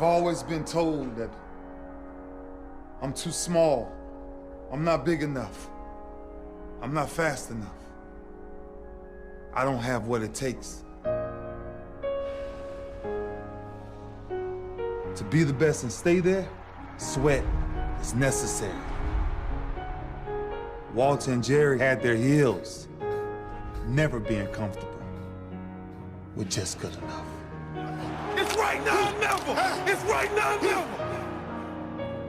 I've always been told that I'm too small, I'm not big enough, I'm not fast enough. I don't have what it takes to be the best and stay there. Sweat is necessary. Walter and Jerry had their heels, never being comfortable with just good enough. It's right now or never! It's right now or never!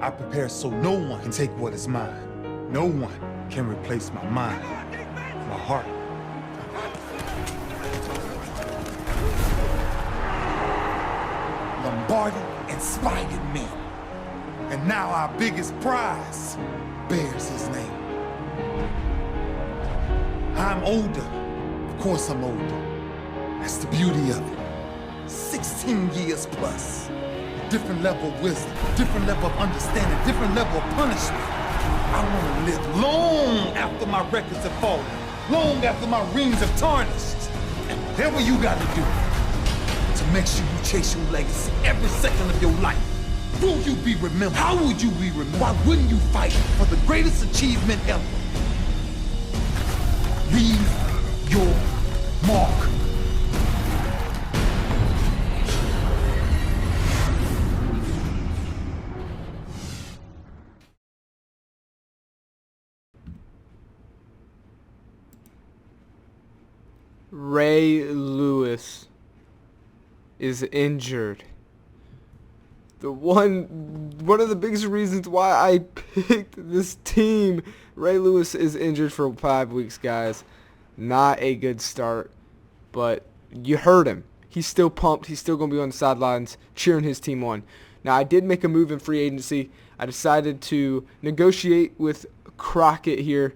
I prepare so no one can take what is mine. No one can replace my mind, my heart. Lombardi inspired me. And now our biggest prize bears his name. I'm older. Of course I'm older. That's the beauty of it. 16 years plus. Different level of wisdom, different level of understanding, different level of punishment. I want to live long after my records have fallen, long after my rings have tarnished. And whatever you got to do to make sure you chase your legacy every second of your life. Will you be remembered? How would you be remembered? Why wouldn't you fight for the greatest achievement ever? Leave your mark. Ray Lewis is injured. One of the biggest reasons why I picked this team. Ray Lewis is injured for 5 weeks, guys. Not a good start, but you heard him. He's still pumped. He's still going to be on the sidelines cheering his team on. Now, I did make a move in free agency. I decided to negotiate with Crockett here.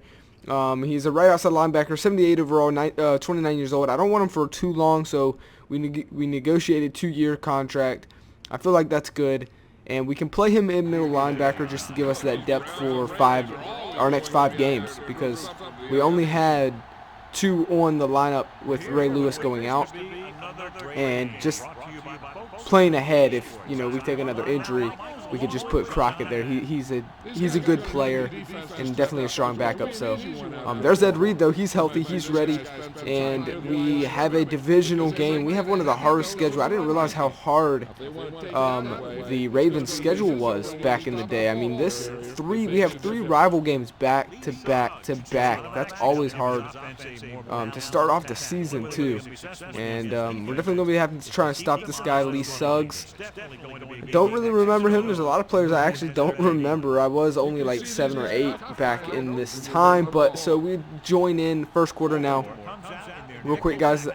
He's a right outside linebacker, 78 overall, 29 years old. I don't want him for too long, so we negotiated 2-year contract. I feel like that's good, and we can play him in middle linebacker just to give us that depth for our next 5 games, because we only had 2 on the lineup with Ray Lewis going out, and just playing ahead. If we take another injury, we could just put Crockett there. He's a good player and definitely a strong backup. So there's Ed Reed, though. He's healthy. He's ready. And we have a divisional game. We have one of the hardest schedules. I didn't realize how hard the Ravens' schedule was back in the day. I mean, we have 3 rival games back to back to back. That's always hard to start off the season, too. And we're definitely going to be having to try and stop this guy, Lee Suggs. I don't really remember him. There's a lot of players I actually don't remember. I was only like 7 or 8 back in this time. But so we join in first quarter now. Real quick, guys.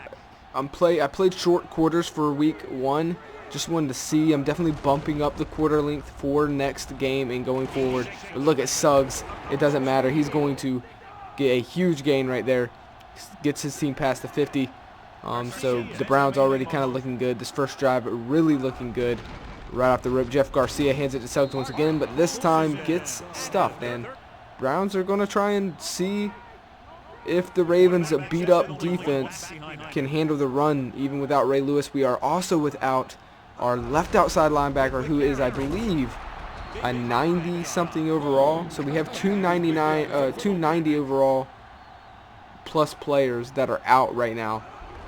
I played short quarters for week 1. Just wanted to see. I'm definitely bumping up the quarter length for next game and going forward. But look at Suggs. It doesn't matter. He's going to get a huge gain right there. Gets his team past the 50. So the Browns already kind of looking good. This first drive really looking good. Right off the rip, Jeff Garcia hands it to Suggs once again, but this time gets stuffed. And Browns are going to try and see if the Ravens' beat-up defense can handle the run even without Ray Lewis. We are also without our left outside linebacker, who is, I believe, a 90-something overall. So we have 290 overall plus players that are out right now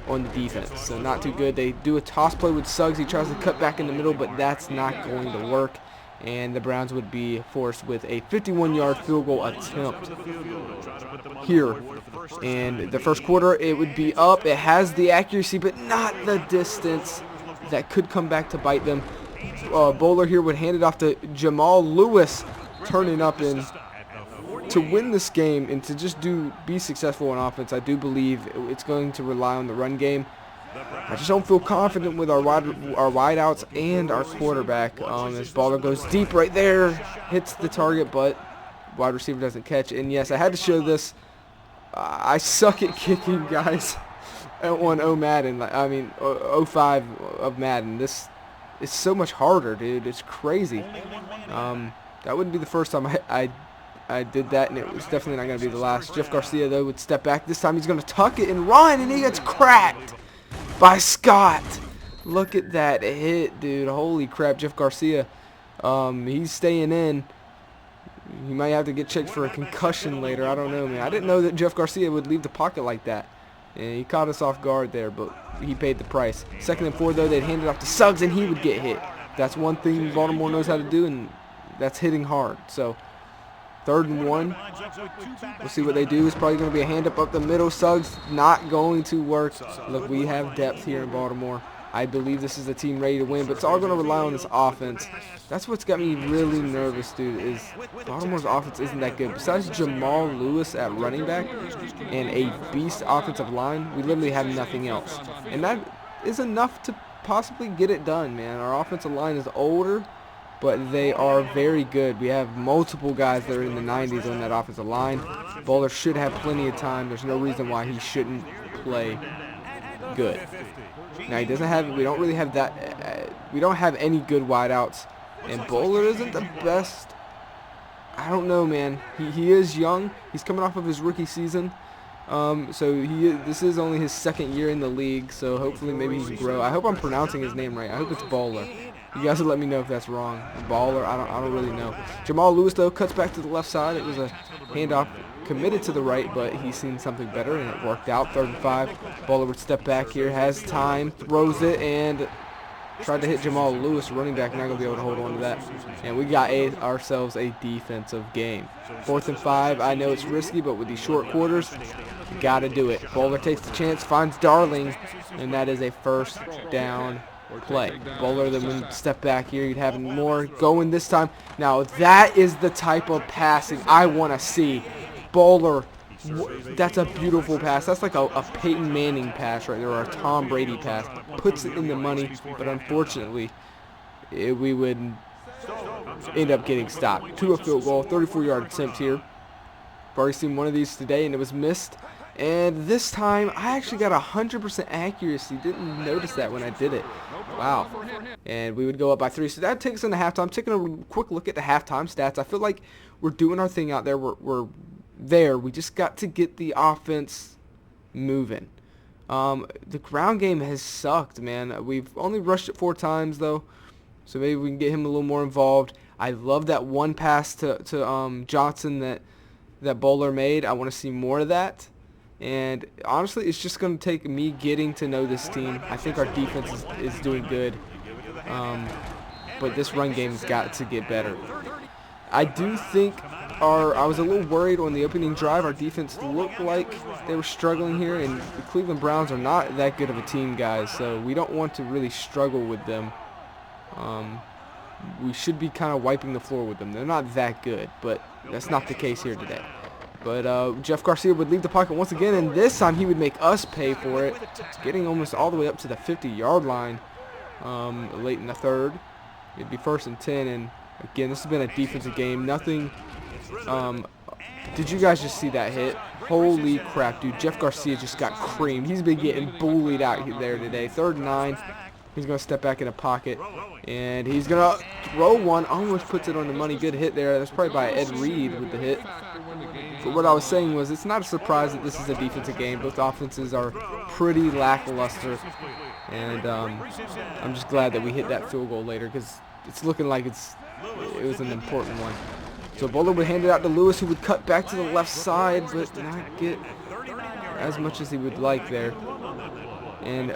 on the defense, so not too good. They do a toss play with Suggs. He tries to cut back in the middle, but that's not going to work, and the Browns would be forced with a 51-yard field goal attempt here. And the first quarter, it would be up. It has the accuracy, but not the distance. That could come back to bite them. Bowler here would hand it off to Jamal Lewis, turning up in to win this game and to just be successful on offense. I do believe it's going to rely on the run game. I just don't feel confident with our wideouts and our quarterback. This baller goes deep right there, hits the target, but wide receiver doesn't catch. And yes, I had to show this. I suck at kicking, guys. On Madden, I mean 05 of Madden. This is so much harder, dude. It's crazy. That wouldn't be the first time I did that, and it was definitely not going to be the last. Jeff Garcia, though, would step back. This time he's going to tuck it and run, and he gets cracked by Scott Look at that hit, dude. Holy crap, Jeff Garcia. He's staying in. He might have to get checked for a concussion later. I don't know, man. I didn't know that Jeff Garcia would leave the pocket like that. And he caught us off guard there, but he paid the price. 2nd and 4, though, they'd hand it off to Suggs, and he would get hit. That's one thing Baltimore knows how to do, and that's hitting hard. So, 3rd and 1. We'll see what they do. It's probably going to be a hand up the middle. Suggs not going to work. Look, we have depth here in Baltimore. I believe this is a team ready to win, but it's all going to rely on this offense. That's what's got me really nervous, dude, is Baltimore's offense isn't that good. Besides Jamal Lewis at running back and a beast offensive line, we literally have nothing else. And that is enough to possibly get it done, man. Our offensive line is older, but they are very good. We have multiple guys that are in the 90s on that offensive line. Bowler should have plenty of time. There's no reason why he shouldn't play good. Now he doesn't have. We don't really have that. We don't have any good wideouts, and Bowler isn't the best. I don't know, man. He is young. He's coming off of his rookie season, so this is only his 2nd year in the league. So hopefully maybe he can grow. I hope I'm pronouncing his name right. I hope it's Bowler. You guys will let me know if that's wrong. Bowler. I don't really know. Jamal Lewis though cuts back to the left side. It was a handoff committed to the right, but he's seen something better, and it worked out. 3rd and 5. Bowler would step back here, has time, throws it, and tried to hit Jamal Lewis, running back. Not going to be able to hold on to that. And we got ourselves a defensive game. 4th and 5. I know it's risky, but with these short quarters, you got to do it. Bowler takes the chance, finds Darling, and that is a 1st down play. Bowler then would step back here. You'd have more going this time. Now, that is the type of passing I want to see. Bowler, that's a beautiful pass. That's like a Peyton Manning pass right there, or a Tom Brady pass. Puts it in the money, but unfortunately, we would end up getting stopped. To a field goal, 34-yard attempt here. I've already seen one of these today, and it was missed. And this time, I actually got 100% accuracy. Didn't notice that when I did it. Wow. And we would go up by 3. So that takes us into halftime. Taking a quick look at the halftime stats. I feel like we're doing our thing out there. We're there. We just got to get the offense moving. The ground game has sucked, man. We've only rushed it 4 times, though. So maybe we can get him a little more involved. I love that one pass to Johnson that Bowler made. I want to see more of that. And honestly, it's just going to take me getting to know this team. I think our defense is doing good. But this run game has got to get better. I do think I was a little worried on the opening drive. Our defense looked like they were struggling here. And the Cleveland Browns are not that good of a team, guys. So we don't want to really struggle with them. We should be kind of wiping the floor with them. They're not that good, but that's not the case here today. But Jeff Garcia would leave the pocket once again, and this time he would make us pay for it, getting almost all the way up to the 50-yard line late in the 3rd. It'd be 1st and 10, and again, this has been a defensive game. Nothing. Did you guys just see that hit? Holy crap, dude. Jeff Garcia just got creamed. He's been getting bullied out there today. 3rd and 9. He's going to step back in a pocket, and he's going to throw one. Almost puts it on the money. Good hit there. That's probably by Ed Reed with the hit. But what I was saying was it's not a surprise that this is a defensive game. Both offenses are pretty lackluster, and I'm just glad that we hit that field goal later because it's looking like it was an important one. So Bowler would hand it out to Lewis, who would cut back to the left side, but not get as much as he would like there. And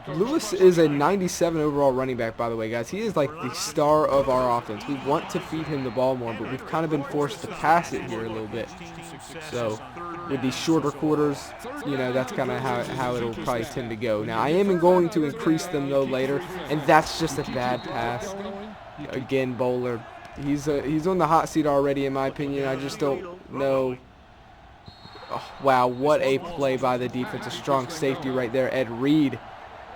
Lewis is a 97 overall running back, by the way, guys. He is like the star of our offense. We want to feed him the ball more, but we've kind of been forced to pass it here a little bit. So with these shorter quarters, you know, that's kind of how it'll probably tend to go. Now, I am going to increase them, though, later, and that's just a bad pass. Again, Bowler, he's on the hot seat already, in my opinion. I just don't know. Oh, wow, what a play by the defense. A strong safety right there, Ed Reed.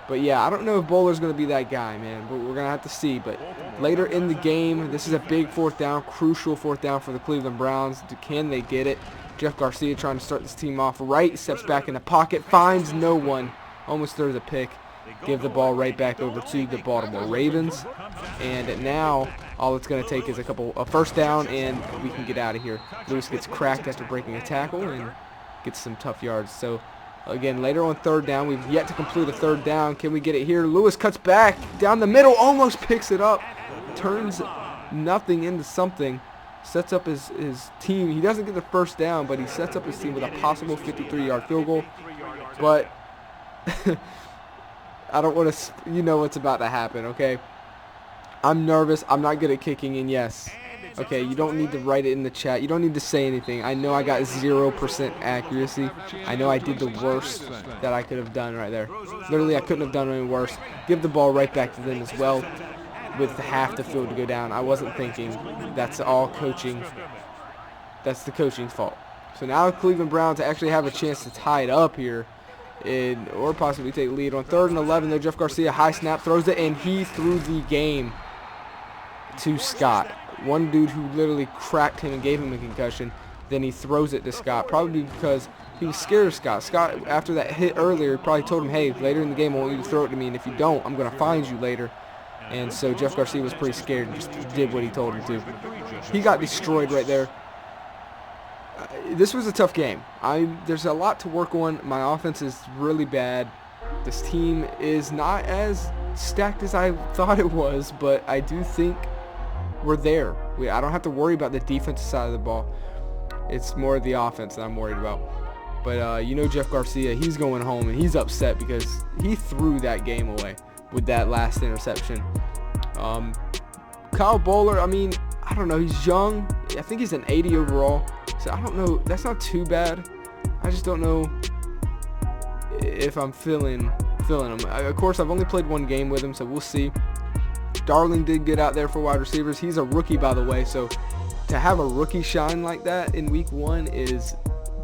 But, yeah, I don't know if Bowler's going to be that guy, man. But we're going to have to see. But later in the game, this is a big 4th down, crucial 4th down for the Cleveland Browns. Can they get it? Jeff Garcia trying to start this team off right. Steps back in the pocket, finds no one. Almost throws a pick. Give the ball right back over to the Baltimore Ravens. And now all it's going to take is a 1st down, and we can get out of here. Lewis gets cracked after breaking a tackle and gets some tough yards. So Again, later on third down. We've yet to complete a third down. Can we get it here? Lewis cuts back down the middle, almost picks it up. Turns nothing into something. Sets up his team. He doesn't get the first down, but he sets up his team with a possible 53-yard field goal. But I don't want to, you know what's about to happen, okay? I'm nervous. I'm not good at kicking, and yes. Okay, you don't need to write it in the chat. You don't need to say anything. I know I got 0% accuracy. I know I did the worst that I could have done right there. Literally, I couldn't have done any worse. Give the ball right back to them as well with half the field to go down. I wasn't thinking. That's all coaching. That's the coaching's fault. So now Cleveland Browns actually have a chance to tie it up here or possibly take lead. On 3rd and 11, though, Jeff Garcia, high snap, throws it, and he threw the game to Scott. One dude who literally cracked him and gave him a concussion. Then he throws it to Scott, probably because he was scared of Scott. Scott, after that hit earlier, probably told him, hey, later in the game I want you to throw it to me, and if you don't, I'm going to find you later. And so Jeff Garcia was pretty scared and just did what he told him to. He got destroyed right there. This was a tough game. There's a lot to work on. My offense is really bad. This team is not as stacked as I thought it was, but I do think we're there. I don't have to worry about the defensive side of the ball. It's more the offense that I'm worried about. But you know Jeff Garcia, he's going home, and he's upset because he threw that game away with that last interception. Kyle Bowler, I mean, I don't know. He's young. I think he's an 80 overall. So I don't know. That's not too bad. I just don't know if I'm feeling him. Of course, I've only played one game with him, so we'll see. Darling did get out there for wide receivers. He's a rookie, by the way, so to have a rookie shine like that in week 1 is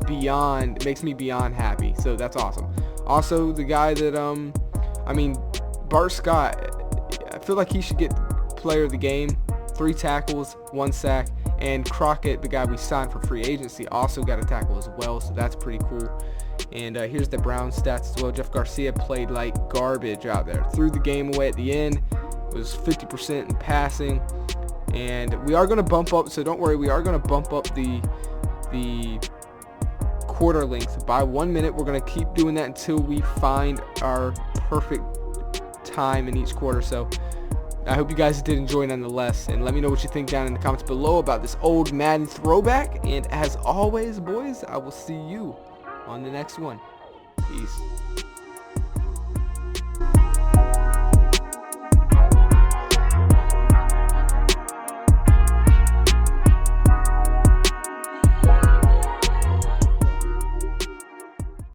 makes me beyond happy. So that's awesome. Also, the guy that Bart Scott, I feel like he should get player of the game. 3 tackles, 1 sack, and Crockett, the guy we signed for free agency, also got a tackle as well, so that's pretty cool. And here's the Browns stats as well. Jeff Garcia played like garbage out there. Threw the game away at the end. Was 50% in passing, and we are going to bump up, so don't worry, we are going to bump up the quarter length by 1 minute. We're going to keep doing that until we find our perfect time in each quarter. So I hope you guys did enjoy nonetheless, and let me know what you think down in the comments below about this old Madden throwback. And as always, boys, I will see you on the next one. Peace.